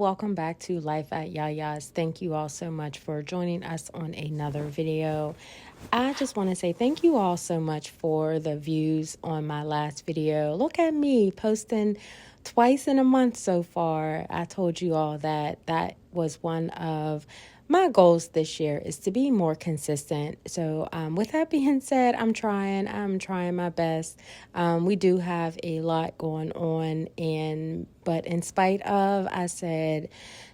welcome back to Lifeatyayas. Thank you all so much for joining us on another video. I just want to say thank you all so much for the views on my last video. Look at me posting twice in a month so far. I told you all that was one of my goals this year, is to be more consistent. So with that being said, I'm trying my best. We do have a lot going on, but in spite of, I said,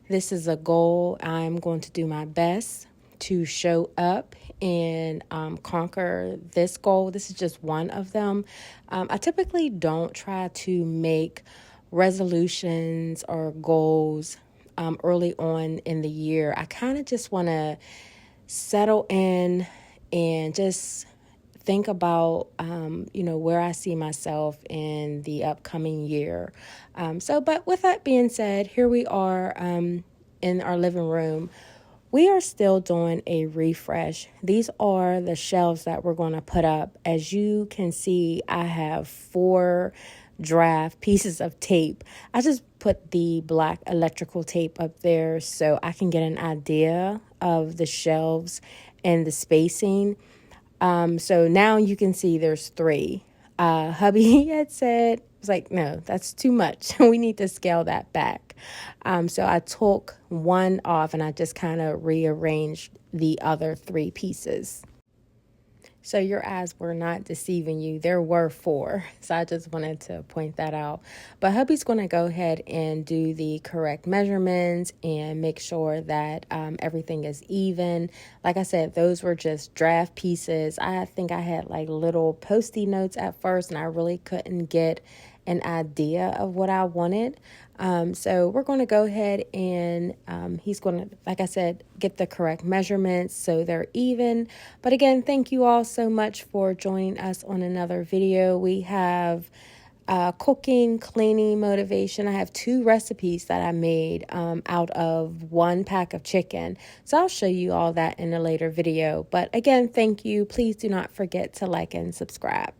this is a goal. I'm going to do my best to show up and conquer this goal. This is just one of them. I typically don't try to make resolutions or goals early on in the year. I kind of just want to settle in and just think about, where I see myself in the upcoming year. But with that being said, here we are in our living room. We are still doing a refresh. These are the shelves that we're going to put up. As you can see, I have 4 draft pieces of tape. I just put the black electrical tape up there so I can get an idea of the shelves and the spacing. So now you can see there's 3. Hubby had said, was like, no, that's too much. We need to scale that back. So I took one off and I just kind of rearranged the other 3 pieces. So your eyes were not deceiving you. There were 4. So I just wanted to point that out. But hubby's going to go ahead and do the correct measurements and make sure that everything is even. Like I said, those were just draft pieces. I think I had like little Post-it notes at first, and I really couldn't get an idea of what I wanted. So we're going to go ahead and he's going to, like I said, get the correct measurements so they're even. But again, thank you all so much for joining us on another video. We have cooking, cleaning, motivation. I have 2 recipes that I made out of 1 pack of chicken. So I'll show you all that in a later video. But again, thank you. Please do not forget to like and subscribe.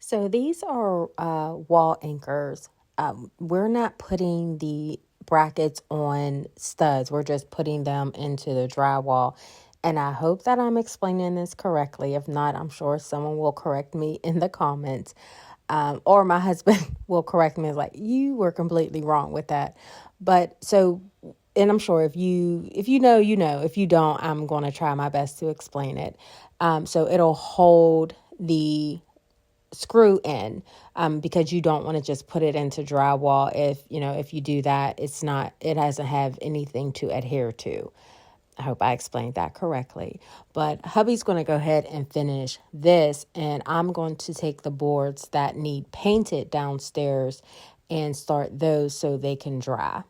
So these are wall anchors. We're not putting the brackets on studs. We're just putting them into the drywall. And I hope that I'm explaining this correctly. If not, I'm sure someone will correct me in the comments. Or my husband will correct me, like, you were completely wrong with that. But so, and I'm sure if you know, you know. If you don't, I'm going to try my best to explain it. So it'll hold the screw in, because you don't want to just put it into drywall. If you do that, it doesn't have anything to adhere to. I hope I explained that correctly. But hubby's going to go ahead and finish this, and I'm going to take the boards that need painted downstairs and start those so they can dry.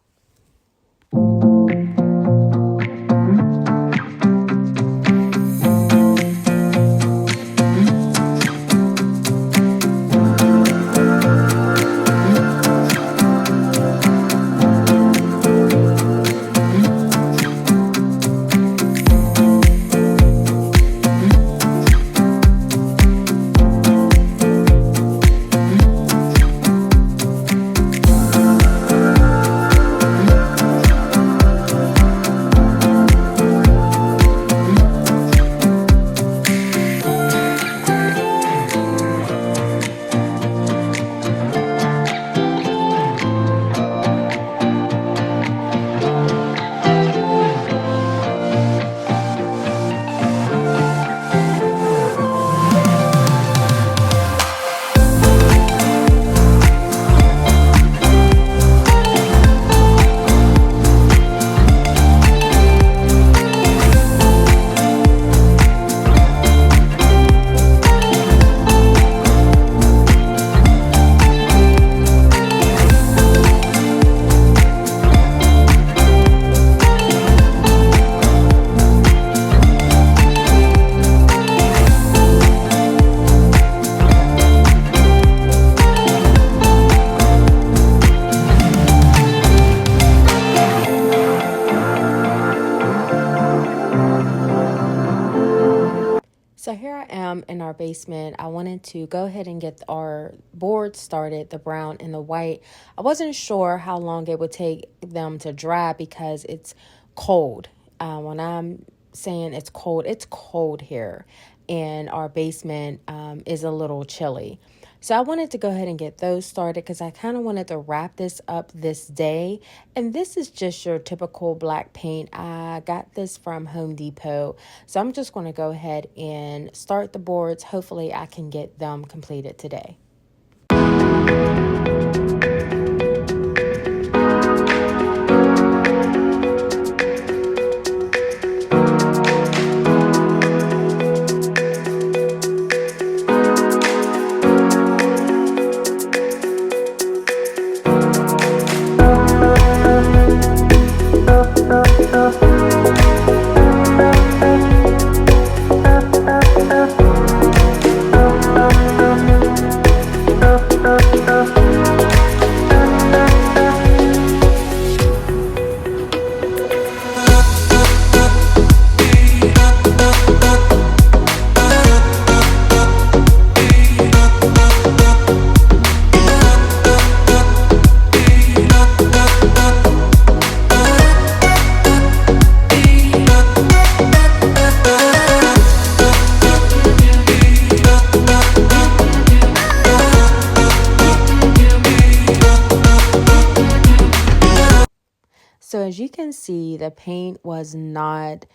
So here I am in our basement. I wanted to go ahead and get our boards started, the brown and the white. I wasn't sure how long it would take them to dry because it's cold. When I'm saying it's cold here. And our basement is a little chilly. So I wanted to go ahead and get those started because I kind of wanted to wrap this up this day. And this is just your typical black paint. I got this from Home Depot. So I'm just going to go ahead and start the boards. Hopefully I can get them completed today. So as you can see, the paint was not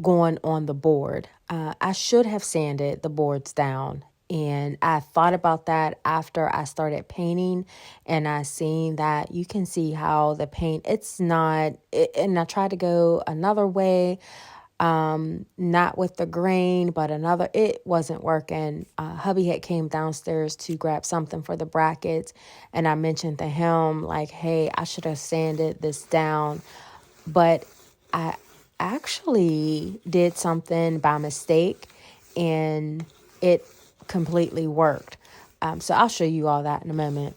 going on the board. I should have sanded the boards down. And I thought about that after I started painting, and I seen that you can see how the paint, and I tried to go another way, not with the grain, but it wasn't working. Hubby had came downstairs to grab something for the brackets, and I mentioned to him, like, hey, I should have sanded this down, but I actually did something by mistake, and it completely worked. So I'll show you all that in a moment.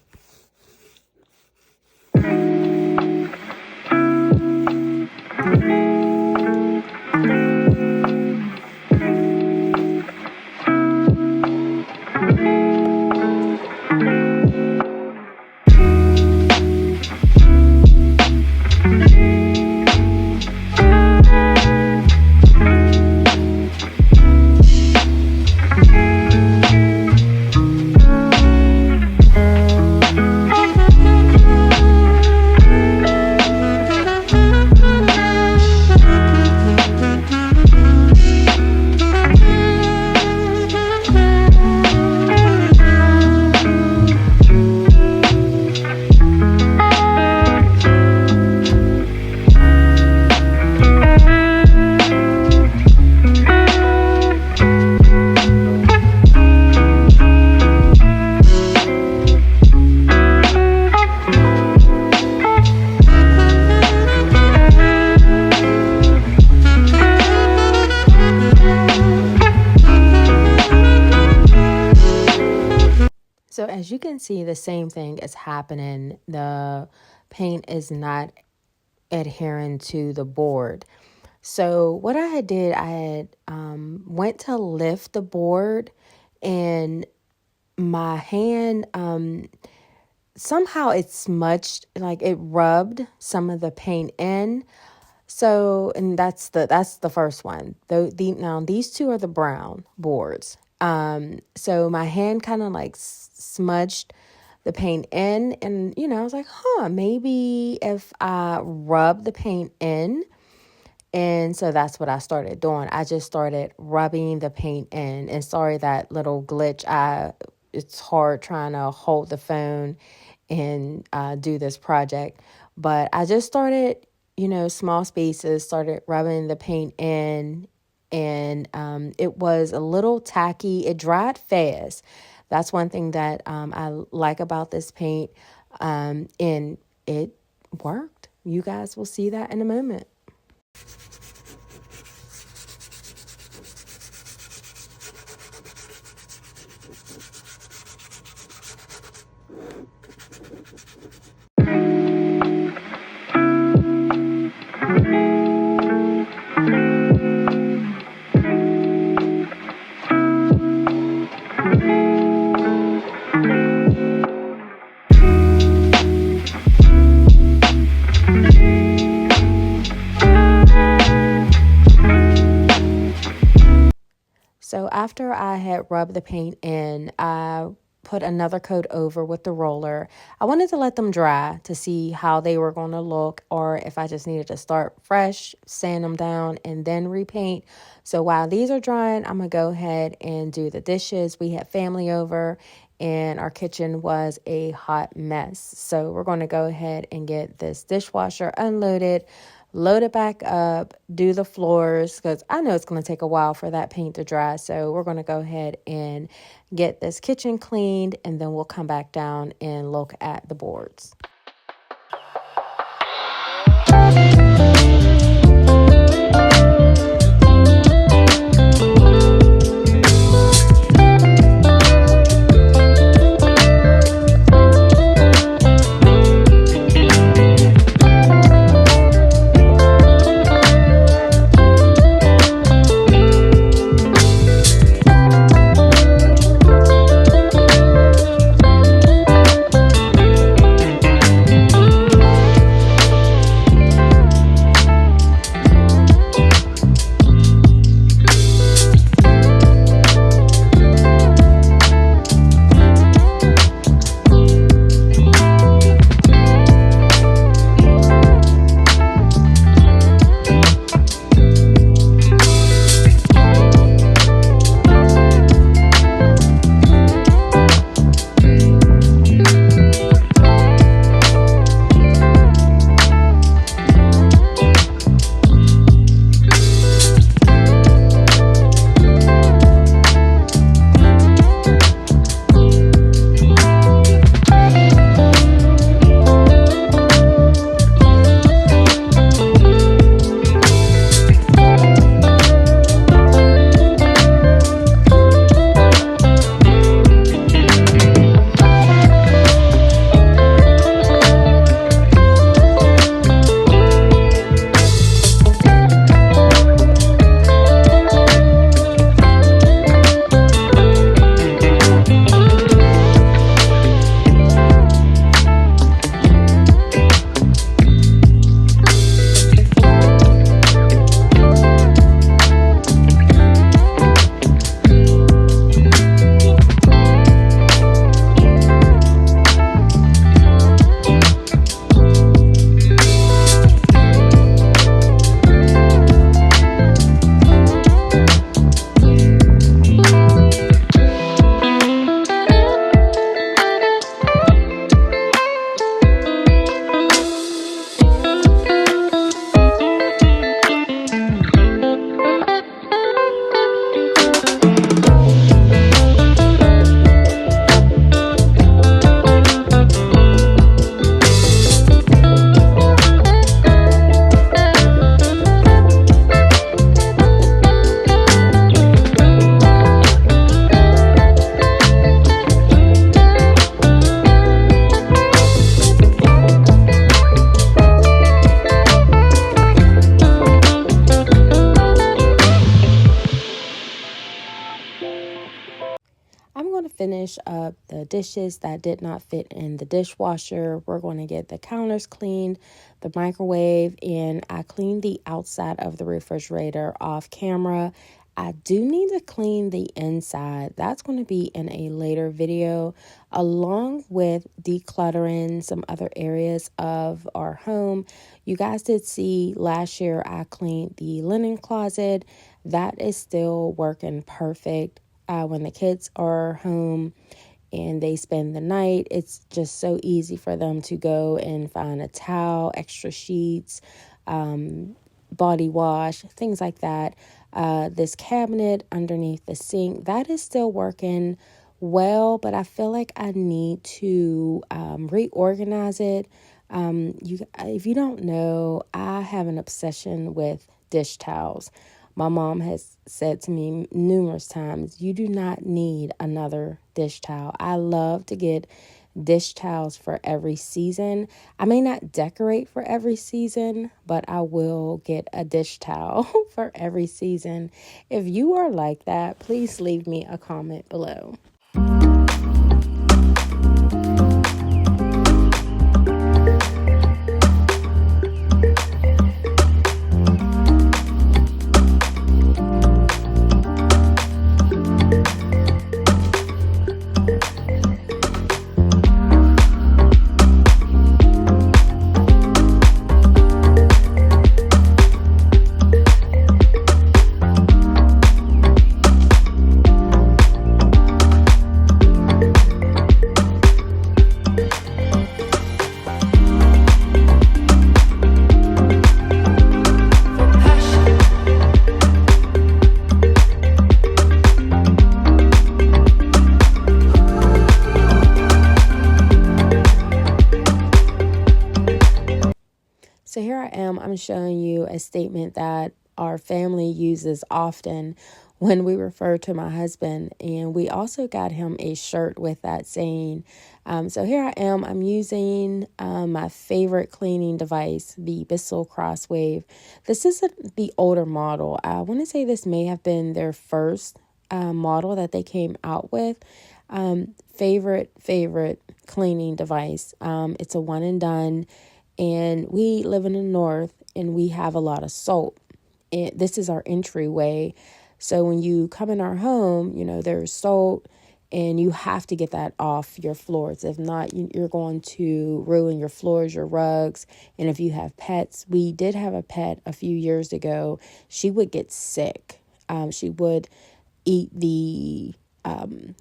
can see the same thing is happening. The paint is not adhering to the board. So what I had did, I had went to lift the board, and my hand somehow it smudged, like it rubbed some of the paint in. So, and that's the first one. Now these two are the brown boards. So my hand kind of like smudged the paint in, and I was like, maybe if I rub the paint in. And so that's what I started doing. I just started rubbing the paint in. And sorry, that little glitch. It's hard trying to hold the phone and do this project. But I just started, small spaces, started rubbing the paint in. And it was a little tacky. It dried fast. That's one thing that I like about this paint. And it worked. You guys will see that in a moment. So after I had rubbed the paint in, I put another coat over with the roller. I wanted to let them dry to see how they were going to look, or if I just needed to start fresh, sand them down, and then repaint. So while these are drying, I'm going to go ahead and do the dishes. We had family over, and our kitchen was a hot mess. So we're going to go ahead and get this dishwasher unloaded, load it back up, do the floors, because I know it's going to take a while for that paint to dry. So we're going to go ahead and get this kitchen cleaned, and then we'll come back down and look at the boards. finish up the dishes that did not fit in the dishwasher. We're going to get the counters cleaned, the microwave, and I cleaned the outside of the refrigerator off camera. I do need to clean the inside. That's going to be in a later video, along with decluttering some other areas of our home. You guys did see last year I cleaned the linen closet. That is still working perfect. When the kids are home and they spend the night, it's just so easy for them to go and find a towel, extra sheets, body wash, things like that. This cabinet underneath the sink, that is still working well, but I feel like I need to reorganize it. If you don't know, I have an obsession with dish towels. My mom has said to me numerous times, you do not need another dish towel. I love to get dish towels for every season. I may not decorate for every season, but I will get a dish towel for every season. If you are like that, please leave me a comment below. So here I am, I'm showing you a statement that our family uses often when we refer to my husband. And we also got him a shirt with that saying. So here I am, I'm using my favorite cleaning device, the Bissell Crosswave. This is the older model. I want to say this may have been their first model that they came out with. Favorite cleaning device. It's a one and done. And we live in the north and we have a lot of soap. And this is our entryway. So when you come in our home, there's soap and you have to get that off your floors. If not, you're going to ruin your floors, your rugs. And if you have pets, we did have a pet a few years ago. She would get sick. She would eat the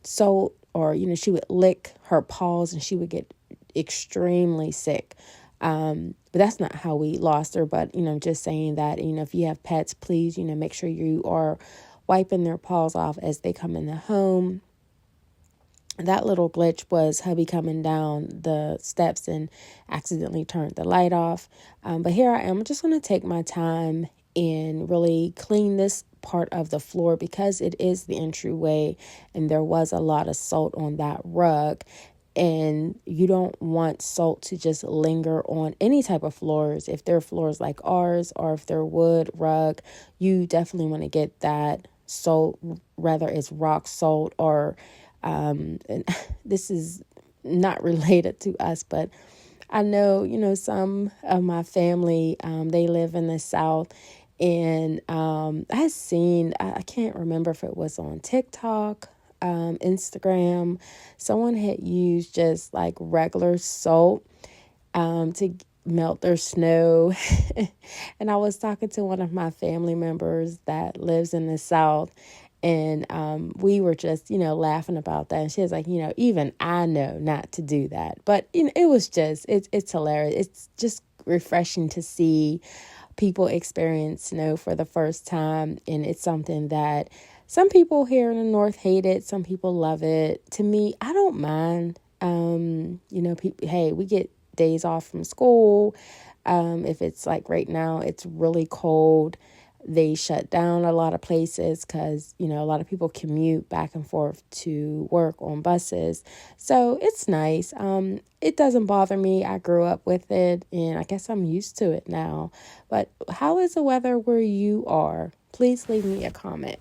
soap, or, she would lick her paws and she would get extremely sick. But that's not how we lost her. But, just saying that, if you have pets, please, make sure you are wiping their paws off as they come in the home. That little glitch was hubby coming down the steps and accidentally turned the light off. But here I am. I'm just going to take my time and really clean this part of the floor because it is the entryway and there was a lot of salt on that rug. And you don't want salt to just linger on any type of floors. If they're floors like ours or if they're wood, rug, you definitely want to get that salt, whether it's rock salt or, and this is not related to us, but I know, some of my family, they live in the South. And I can't remember if it was on TikTok, Instagram, someone had used just like regular salt to melt their snow. And I was talking to one of my family members that lives in the South, and we were just, laughing about that. And she was like, even I know not to do that. But it was just, it's hilarious. It's just refreshing to see people experience snow for the first time. And it's something that some people here in the North hate it. Some people love it. To me, I don't mind. Hey, we get days off from school. If it's like right now, it's really cold. They shut down a lot of places because, a lot of people commute back and forth to work on buses. So it's nice. It doesn't bother me. I grew up with it and I guess I'm used to it now. But how is the weather where you are? Please leave me a comment.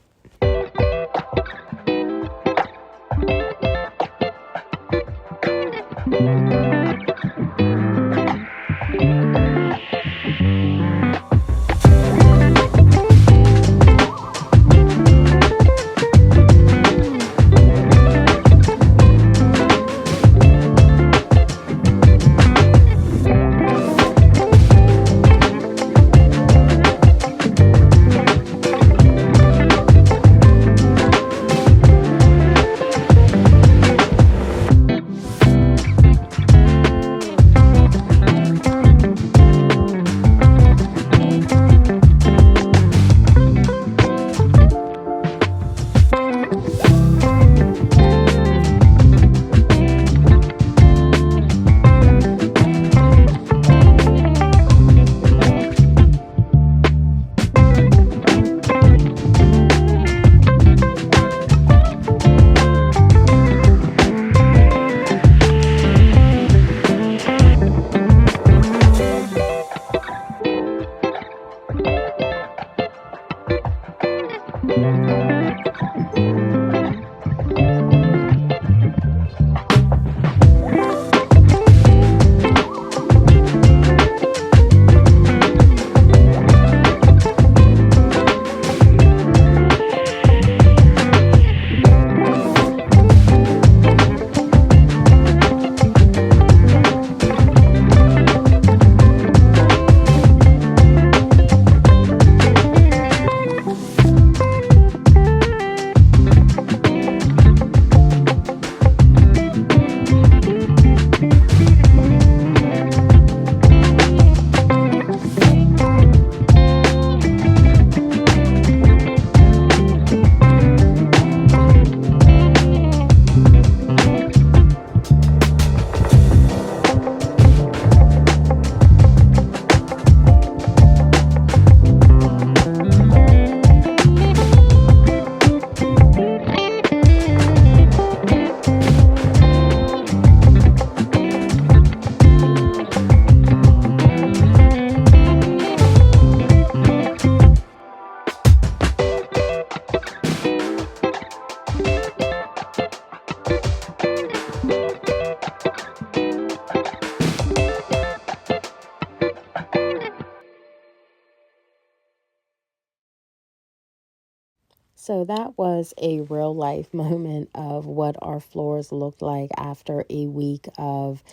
So that was a real life moment of what our floors looked like after a week of,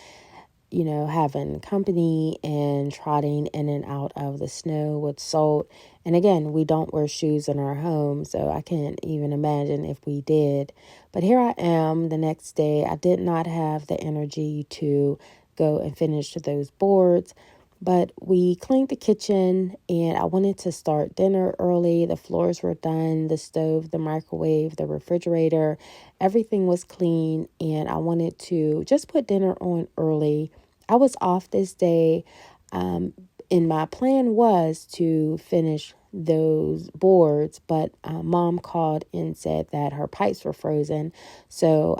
having company and trotting in and out of the snow with salt. And again, we don't wear shoes in our home, so I can't even imagine if we did. But here I am the next day. I did not have the energy to go and finish those boards. But we cleaned the kitchen and I wanted to start dinner early. The floors were done, the stove, the microwave, the refrigerator, everything was clean. And I wanted to just put dinner on early. I was off this day. And my plan was to finish those boards, but mom called and said that her pipes were frozen. So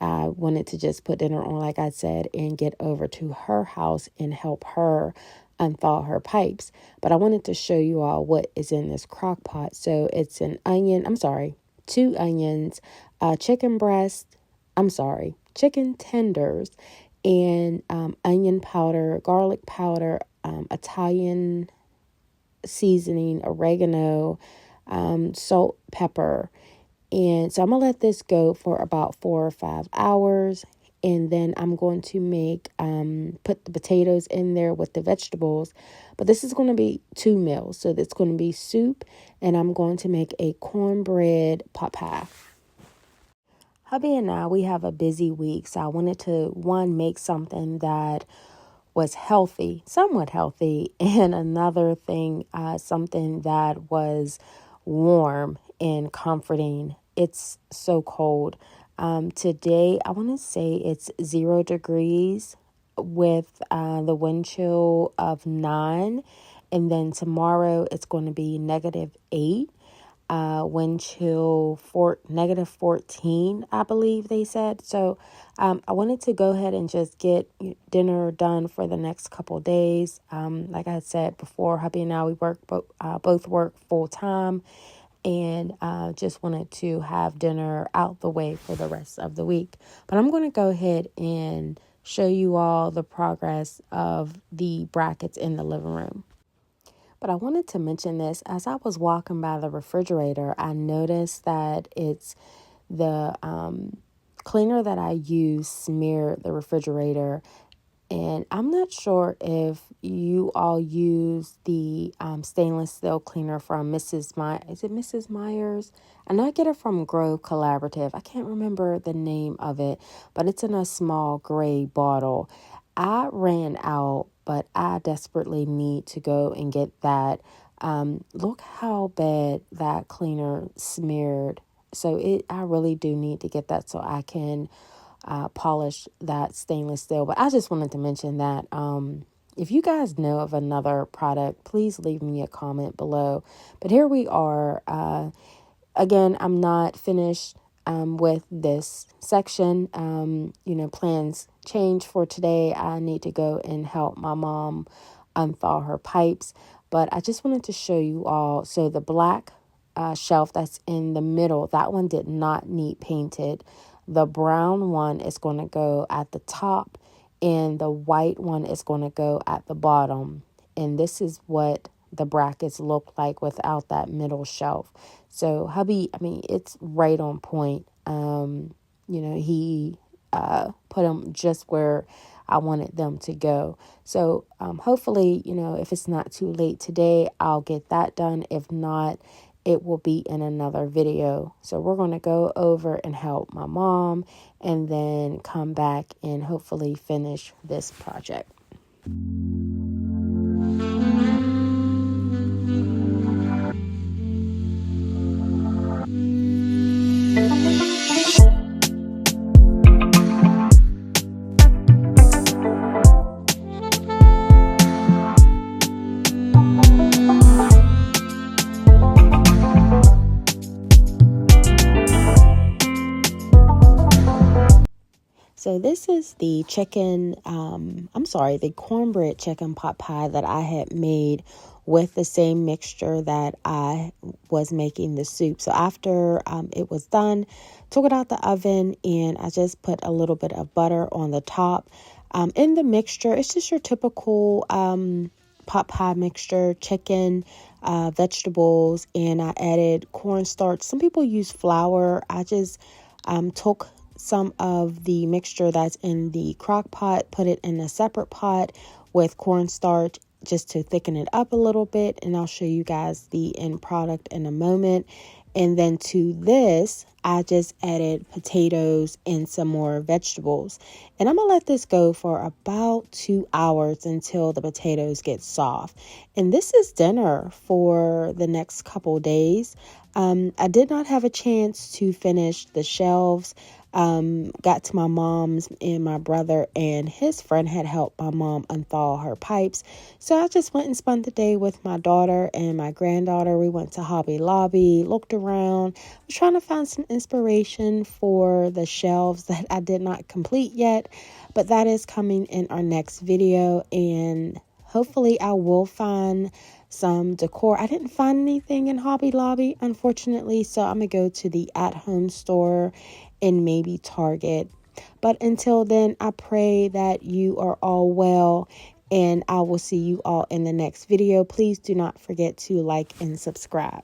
I wanted to just put dinner on, like I said, and get over to her house and help her unthaw her pipes. But I wanted to show you all what is in this crock pot. So it's two onions, chicken breast, chicken tenders, and onion powder, garlic powder, Italian seasoning, oregano, salt, pepper. And so I'm going to let this go for about 4 or 5 hours. And then I'm going to put the potatoes in there with the vegetables. But this is going to be 2 meals. So it's going to be soup. And I'm going to make a cornbread pot pie. Hubby and I, we have a busy week. So I wanted to, make something that was healthy, somewhat healthy. And another thing, something that was warm and comforting. It's so cold. Today, I want to say it's 0 degrees with the wind chill of 9. And then tomorrow, it's going to be -8. Wind chill for -14, I believe they said. So I wanted to go ahead and just get dinner done for the next couple of days. Like I said before, hubby and I, we both work full time, and just wanted to have dinner out the way for the rest of the week. But I'm going to go ahead and show you all the progress of the brackets in the living room. But I wanted to mention this. As I was walking by the refrigerator, I noticed that it's the cleaner that I use smeared the refrigerator. And I'm not sure if you all use the stainless steel cleaner from Mrs. Myers. Is it Mrs. Myers? I know I get it from Grow Collaborative. I can't remember the name of it, but it's in a small gray bottle. I ran out, but I desperately need to go and get that. Look how bad that cleaner smeared. So I really do need to get that so I can polish that stainless steel. But I just wanted to mention that if you guys know of another product, please leave me a comment below. But here we are. Again, I'm not finished with this section. Plans change for today. I need to go and help my mom unthaw her pipes. But I just wanted to show you all. So the black shelf that's in the middle, that one did not need painted. The brown one is going to go at the top and the white one is going to go at the bottom. And this is what the brackets look like without that middle shelf. So hubby, it's right on point. He put them just where I wanted them to go. So hopefully, if it's not too late today, I'll get that done. If not, it will be in another video. So we're going to go over and help my mom and then come back and hopefully finish this project. So this is the the cornbread chicken pot pie that I had made with the same mixture that I was making the soup. So after it was done, took it out the oven and I just put a little bit of butter on the top. In the mixture, it's just your typical pot pie mixture, chicken, vegetables, and I added cornstarch. Some people use flour. I just took some of the mixture that's in the crock pot, put it in a separate pot with cornstarch just to thicken it up a little bit. And I'll show you guys the end product in a moment. And then to this, I just added potatoes and some more vegetables. And I'm going to let this go for about 2 hours until the potatoes get soft. And this is dinner for the next couple days. I did not have a chance to finish the shelves. Got to my mom's and my brother and his friend had helped my mom unthaw her pipes. So I just went and spent the day with my daughter and my granddaughter. We went to Hobby Lobby, looked around, was trying to find some inspiration for the shelves that I did not complete yet, but that is coming in our next video, and hopefully I will find some decor. I didn't find anything in Hobby Lobby, unfortunately, so I'm going to go to the at-home store and maybe Target. But until then, I pray that you are all well, and I will see you all in the next video. Please do not forget to like and subscribe.